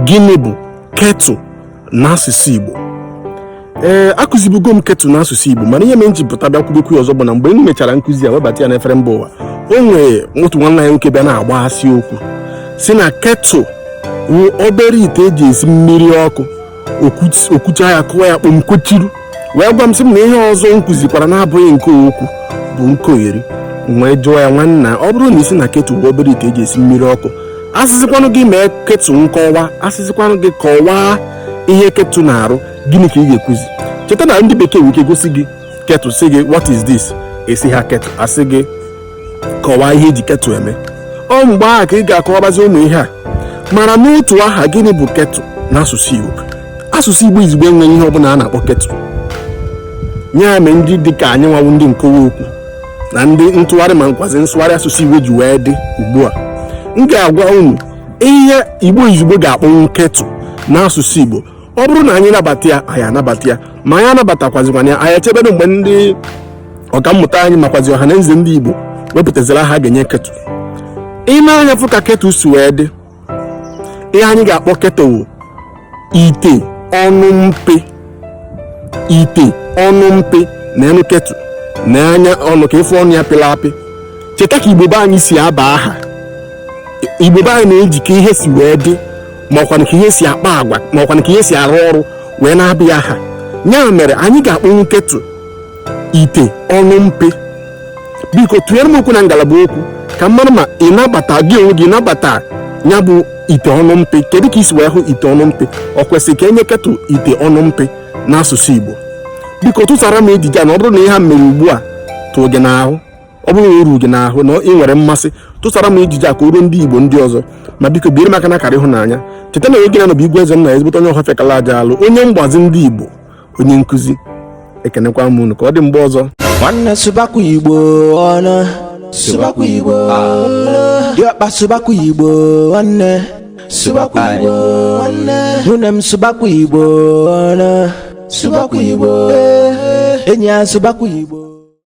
gịnị bụ kettle n'asụsụ Igbo? Akụzibugo m kettle n'asụsụ Igbo, mana ihe m ji pụta bịa kwubekwu ọzọ bụ na mgbe m mechara nkụzi a webata ya n'efere mba ụwa, o nwere otu nwanne anyị nwoke bịa na-agbahasị okwu si na kettle bụ obere ite eji esi mmiri ọkụ, okwucha ya kụwa ya kpomkwechiri, wee gwa m sị m na ihe ọzọ m kụzikwara na-abụghị nke okwu bụ nkogheri. Wee jụọ ya, nwanna, ọ bụrụ na isi na kettle bụ obere ite eji esi mmiri ọkụ, asịzikwanụ gị mee kettle nkọwa, asịzikwanụ gị kọwaa ihe kettle na-arụ, gịnị ka ị ga-ekwuzi? Cheta na ndị bekee nwere ike gosi gị kettle, sị gị what is this, esi ha kettle, asị gị kọwaa ihe eji kettle eme. Ọ mgbe ahụ ka ị ga-akọwabazi ụmụ ihe a. Mara n'otu aha, gịnị bụ kettle n'asụsụ Igbo? Asụsụ Igbo izugbo enweghị ihe ọbụla a na-akpọ kettle. Nye ame ndị dịka anyị nwawu ndị nkowa okwu na ndị ntụgharị ma nkwazi nsụgharị asụsụ Igbo ji wee dị ugbu a, m ga-agwa unu ihe Igbo izugbo ga-akpọnwụ kettle n'asụsụ Igbo. Ọ bụrụ na anyị nabata ya, anyị anabata ya, ma anyị anabatakwazikwana ya, anyị echebedo mgbe ndị ọkammụta anyị makwazi ọha na eze ndị Igbo wepụtaziri aha ga-enye kettle. Ị na-anya fụ ka kettle si wee dị, ihe anyị ga-akpọ kettle ite ọnụ mpe, ite ọnụ mpe na enu kettle na anya ọnụ ka ịfụ ọnụ ya pịla apị. Cheta ka Igbo be anyị si aba aha. Igbo be anyị na-ejike ihe si wee dị, maọkwanụ ka ihe si akpa agwa, maọkwanụ ka ihe si arụ ọrụ wee na-abịa aha. Ya mere anyị ga-akpọnwụ kettle ite ọnụ mpe. Biko tụnyere m okwu na ngalaba okwu ka mmadụ ma ị nabata gị onwe gị nabata ya bụ ite ọnụ mpe. Kedu ka isi wee hụ ite ọnụ mpe? Ọ kwesịrị ka enye kettle ite ọnụ mpe n'asụsụ Igbo? Biko tụsara m ejije a, na ọ bụrụ na ihe a mere ugbu a tụọ gị n'ahụ, ọ bụrụ na o ruru gị n'ahụ na ị nwere mmasị, tụsara m ejije a ka o ruo ndị Igbo ndị ọzọ. Ma biko biere m aka na akara ịhụnanya. Cheta na onye gị na bụ Igwe Eze m na ezigbote onye ọha fekala aja alụ, onye mgbazi ndị Igbo, onye nkụzi. Ekenekwa m unu ka ọ dị mgbe ọzọ. Nwanne sụbakwa Igbo ọnụ, sụbakwa Igbo diọkpa, sụbakwa Igbo nwanne, sụbakwa Igbo nwanne, nwunye m sụbakwa Igbo ọnụ, sụbakwa Igbo enyi ya, sụbakwa Igbo.